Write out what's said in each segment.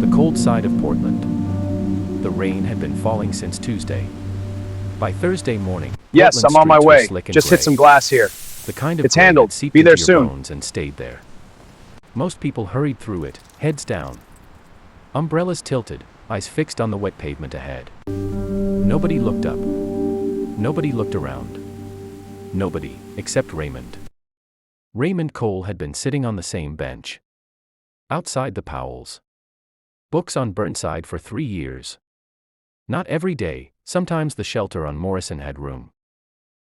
The cold side of Portland. The rain had been falling since Tuesday. By Thursday morning, Yes, Portland I'm on my streets were way. slick and Just hit gray. some glass here. The kind of It's gray handled. that seeped Be into there your soon. bones and stayed there. Most people hurried through it, heads down. Umbrellas tilted, eyes fixed on the wet pavement ahead. Nobody looked up. Nobody looked around. Nobody, except Raymond. Raymond Cole had been sitting on the same bench. Outside the Powells. Books on Burnside for 3 years. Not every day, sometimes the shelter on Morrison had room.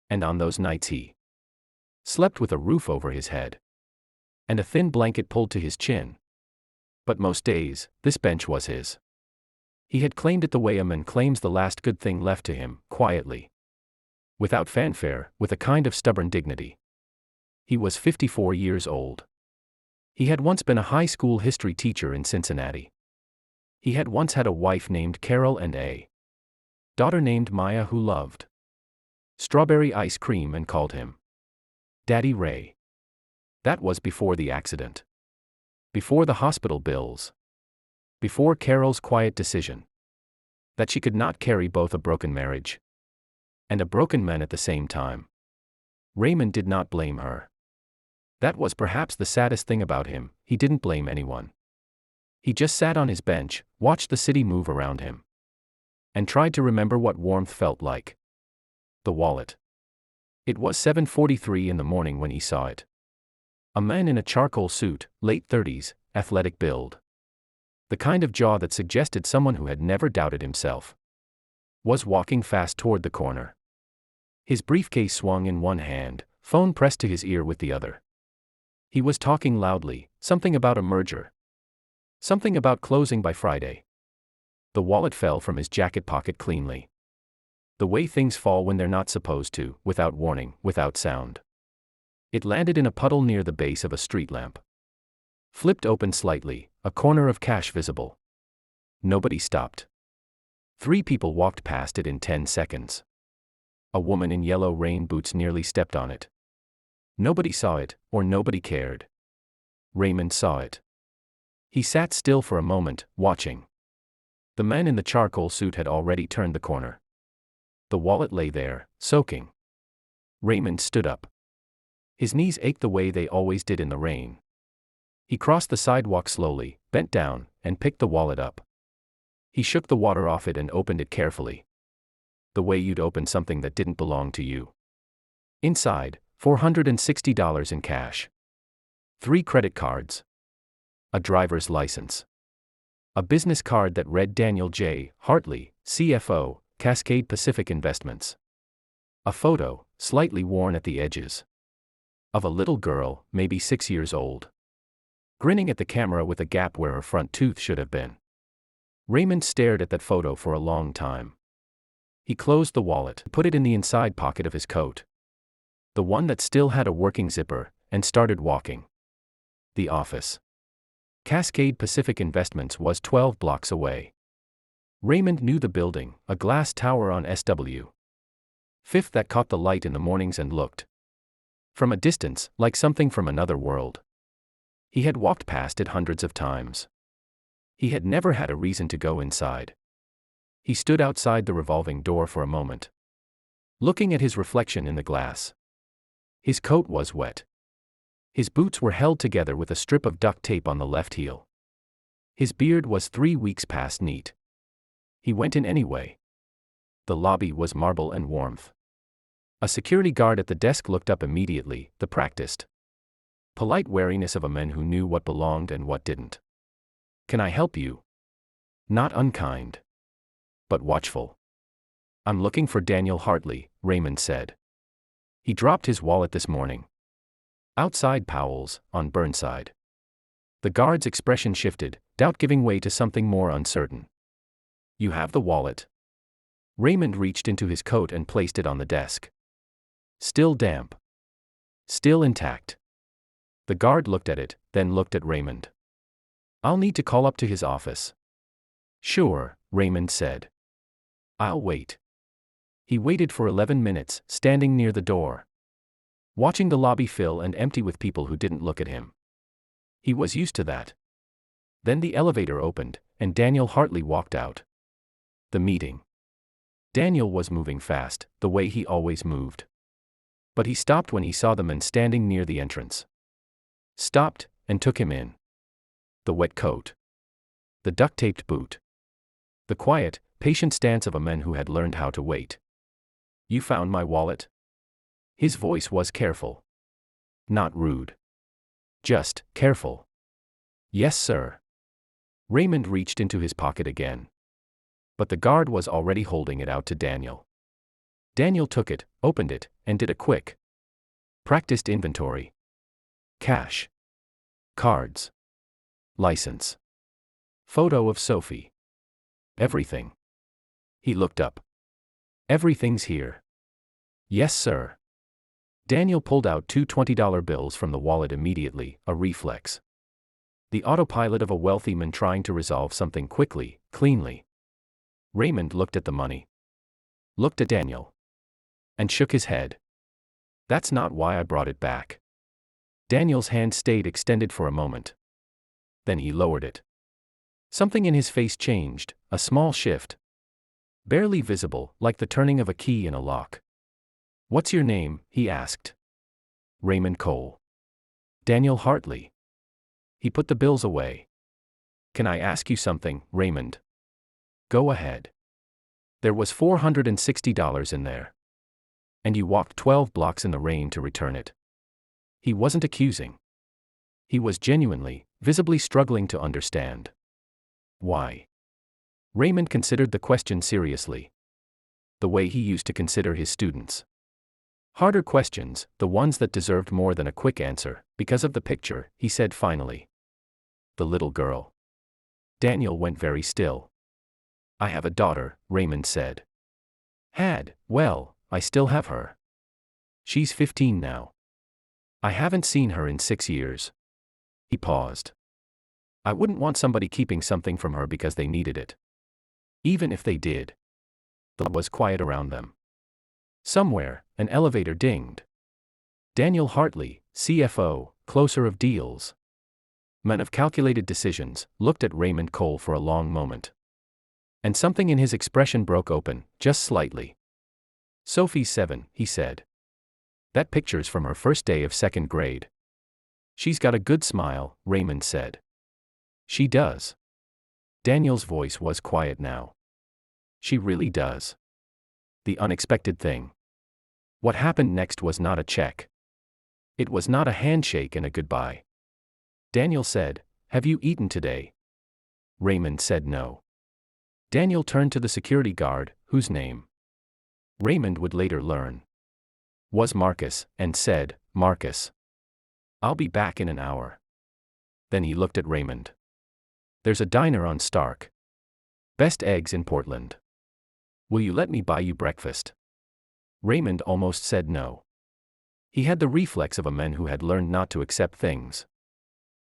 And on those nights he slept with a roof over his head. And a thin blanket pulled to his chin. But most days, this bench was his. He had claimed it the way a man claims the last good thing left to him, quietly. Without fanfare, with a kind of stubborn dignity. He was 54 years old. He had once been a high school history teacher in Cincinnati. He had once had a wife named Carol and a daughter named Maya who loved strawberry ice cream and called him Daddy Ray. That was before the accident. Before the hospital bills. Before Carol's quiet decision that she could not carry both a broken marriage and a broken man at the same time. Raymond did not blame her. That was perhaps the saddest thing about him, he didn't blame anyone. He just sat on his bench, watched the city move around him, and tried to remember what warmth felt like. The wallet. It was 7:43 in the morning when he saw it. A man in a charcoal suit, late 30s, athletic build. The kind of jaw that suggested someone who had never doubted himself. Was walking fast toward the corner. His briefcase swung in one hand, phone pressed to his ear with the other. He was talking loudly, something about a merger. Something about closing by Friday. The wallet fell from his jacket pocket cleanly. The way things fall when they're not supposed to, without warning, without sound. It landed in a puddle near the base of a street lamp. Flipped open slightly, a corner of cash visible. Nobody stopped. 3 people walked past it in 10 seconds. A woman in yellow rain boots nearly stepped on it. Nobody saw it, or nobody cared. Raymond saw it. He sat still for a moment, watching. The man in the charcoal suit had already turned the corner. The wallet lay there, soaking. Raymond stood up. His knees ached the way they always did in the rain. He crossed the sidewalk slowly, bent down, and picked the wallet up. He shook the water off it and opened it carefully. The way you'd open something that didn't belong to you. Inside, $460 in cash. 3 credit cards. A driver's license. A business card that read Daniel J. Hartley, CFO, Cascade Pacific Investments. A photo, slightly worn at the edges. Of a little girl, maybe 6 years old. Grinning at the camera with a gap where her front tooth should have been. Raymond stared at that photo for a long time. He closed the wallet, put it in the inside pocket of his coat. The one that still had a working zipper, and started walking. The office. Cascade Pacific Investments was 12 blocks away. Raymond knew the building, a glass tower on SW. 5th that caught the light in the mornings and looked, from a distance, like something from another world. He had walked past it hundreds of times. He had never had a reason to go inside. He stood outside the revolving door for a moment, looking at his reflection in the glass. His coat was wet. His boots were held together with a strip of duct tape on the left heel. His beard was 3 weeks past neat. He went in anyway. The lobby was marble and warmth. A security guard at the desk looked up immediately, the practiced, polite wariness of a man who knew what belonged and what didn't. Can I help you? Not unkind, but watchful. I'm looking for Daniel Hartley, Raymond said. He dropped his wallet this morning. Outside Powell's, on Burnside. The guard's expression shifted, doubt giving way to something more uncertain. You have the wallet. Raymond reached into his coat and placed it on the desk. Still damp. Still intact. The guard looked at it, then looked at Raymond. I'll need to call up to his office. Sure, Raymond said. I'll wait. He waited for 11 minutes, standing near the door, watching the lobby fill and empty with people who didn't look at him. He was used to that. Then the elevator opened, and Daniel Hartley walked out. The meeting. Daniel was moving fast, the way he always moved. But he stopped when he saw the man standing near the entrance. Stopped, and took him in. The wet coat. The duct-taped boot. The quiet, patient stance of a man who had learned how to wait. "You found my wallet?" His voice was careful. Not rude. Just careful. "Yes, sir." Raymond reached into his pocket again. But the guard was already holding it out to Daniel. Daniel took it, opened it, and did a quick, practiced inventory. Cash. Cards. License. Photo of Sophie. Everything. He looked up. "Everything's here." "Yes, sir." Daniel pulled out two $20 bills from the wallet immediately, a reflex. The autopilot of a wealthy man trying to resolve something quickly, cleanly. Raymond looked at the money. Looked at Daniel. And shook his head. "That's not why I brought it back." Daniel's hand stayed extended for a moment. Then he lowered it. Something in his face changed, a small shift. Barely visible, like the turning of a key in a lock. "What's your name?" he asked. "Raymond Cole." "Daniel Hartley." He put the bills away. "Can I ask you something, Raymond?" "Go ahead." "There was $460 in there. And you walked 12 blocks in the rain to return it." He wasn't accusing. He was genuinely, visibly struggling to understand. Why? Raymond considered the question seriously. The way he used to consider his students. Harder questions, the ones that deserved more than a quick answer, because of the picture, he said finally. "The little girl." Daniel went very still. "I have a daughter," Raymond said. "Had, well, I still have her. She's 15 now. I haven't seen her in 6 years." He paused. "I wouldn't want somebody keeping something from her because they needed it. Even if they did." The was quiet around them. Somewhere, an elevator dinged. Daniel Hartley, CFO, closer of deals. Man of calculated decisions, looked at Raymond Cole for a long moment. And something in his expression broke open, just slightly. "Sophie's 7, he said. "That picture's from her first day of second grade." "She's got a good smile," Raymond said. "She does." Daniel's voice was quiet now. "She really does." The unexpected thing. What happened next was not a check. It was not a handshake and a goodbye. Daniel said, "Have you eaten today?" Raymond said no. Daniel turned to the security guard, whose name Raymond would later learn was Marcus, and said, "Marcus, I'll be back in an hour." Then he looked at Raymond. "There's a diner on Stark. Best eggs in Portland. Will you let me buy you breakfast?" Raymond almost said no. He had the reflex of a man who had learned not to accept things.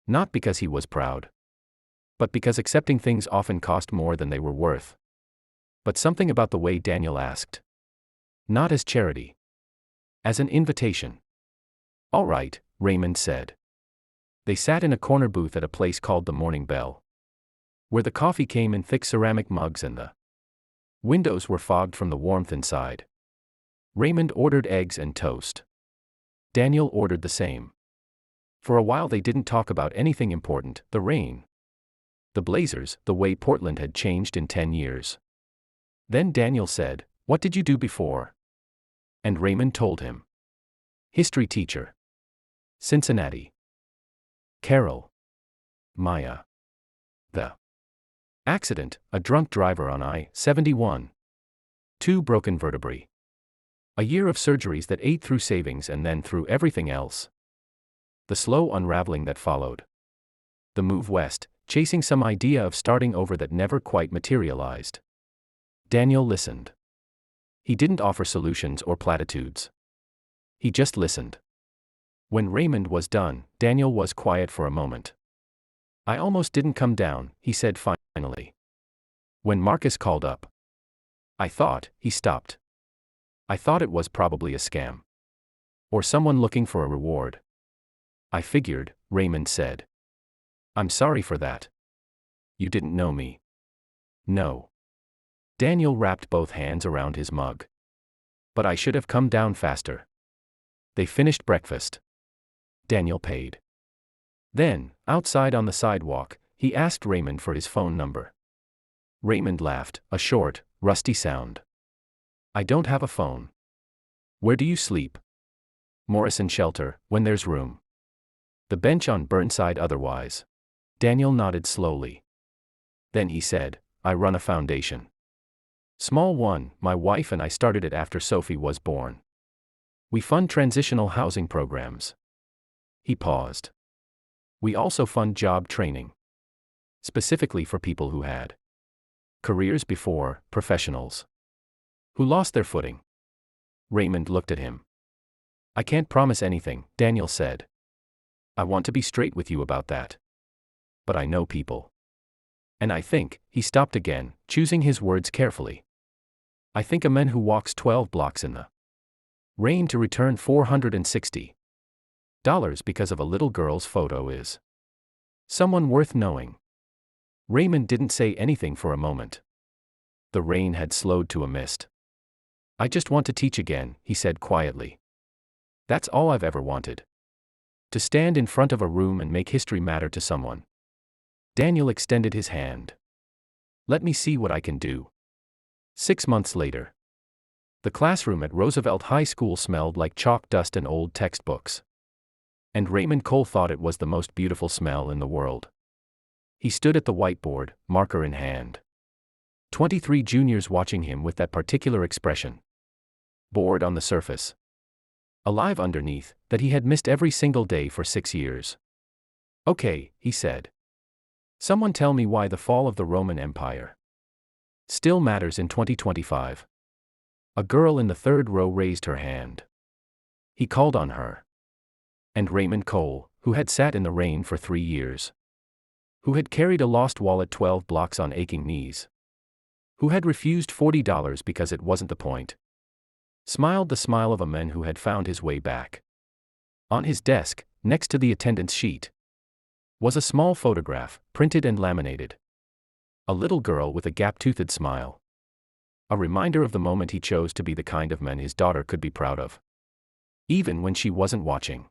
Not because he was proud. But because accepting things often cost more than they were worth. But something about the way Daniel asked. Not as charity. As an invitation. "All right," Raymond said. They sat in a corner booth at a place called the Morning Bell. Where the coffee came in thick ceramic mugs and the windows were fogged from the warmth inside. Raymond ordered eggs and toast. Daniel ordered the same. For a while they didn't talk about anything important, the rain. The Blazers, the way Portland had changed in 10 years. Then Daniel said, "What did you do before?" And Raymond told him. History teacher. Cincinnati. Carol. Maya. The accident, a drunk driver on I-71. 2 broken vertebrae. A year of surgeries that ate through savings and then through everything else. The slow unraveling that followed. The move west, chasing some idea of starting over that never quite materialized. Daniel listened. He didn't offer solutions or platitudes. He just listened. When Raymond was done, Daniel was quiet for a moment. "I almost didn't come down," he said finally. When Marcus called up. "I thought," he stopped. "I thought it was probably a scam. Or someone looking for a reward." "I figured," Raymond said. "I'm sorry for that." You didn't know me. No. Daniel wrapped both hands around his mug. But I should have come down faster. They finished breakfast. Daniel paid. Then, outside on the sidewalk, he asked Raymond for his phone number. Raymond laughed, a short, rusty sound. I don't have a phone. Where do you sleep? Morrison Shelter, when there's room. The bench on Burnside otherwise. Daniel nodded slowly. Then he said, I run a foundation. Small one, my wife and I started it after Sophie was born. We fund transitional housing programs. He paused. We also fund job training. Specifically for people who had careers before, professionals who lost their footing. Raymond looked at him. I can't promise anything, Daniel said. I want to be straight with you about that. But I know people. And I think, he stopped again, choosing his words carefully. I think a man who walks 12 blocks in the rain to return $460 because of a little girl's photo is someone worth knowing. Raymond didn't say anything for a moment. The rain had slowed to a mist. I just want to teach again, he said quietly. That's all I've ever wanted. To stand in front of a room and make history matter to someone. Daniel extended his hand. Let me see what I can do. 6 months later. The classroom at Roosevelt High School smelled like chalk dust and old textbooks. And Raymond Cole thought it was the most beautiful smell in the world. He stood at the whiteboard, marker in hand. 23 juniors watching him with that particular expression. Bored on the surface. Alive underneath, that he had missed every single day for 6 years. Okay, he said. Someone tell me why the fall of the Roman Empire still matters in 2025. A girl in the third row raised her hand. He called on her. And Raymond Cole, who had sat in the rain for 3 years. Who had carried a lost wallet 12 blocks on aching knees. Who had refused $40 because it wasn't the point. Smiled the smile of a man who had found his way back. On his desk, next to the attendance sheet, was a small photograph, printed and laminated. A little girl with a gap-toothed smile. A reminder of the moment he chose to be the kind of man his daughter could be proud of. Even when she wasn't watching.